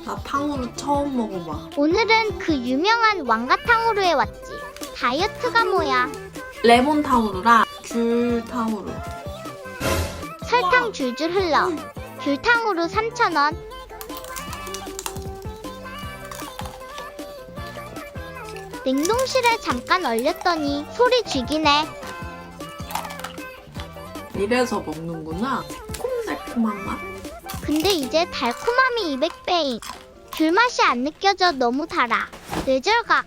나 탕후루 처음 먹어봐. 오늘은 그 유명한 왕가탕후루에 왔지. 다이어트가 뭐야? 레몬 탕후루랑 귤 탕후루. 설탕 줄줄 흘러. 귤탕후루 3,000원. 냉동실에 잠깐 얼렸더니 소리 죽이네. 이래서 먹는구나. 새콤달콤한 맛. 근데 이제 달콤함이 200배임. 귤 맛이 안 느껴져. 너무 달아. 뇌절각.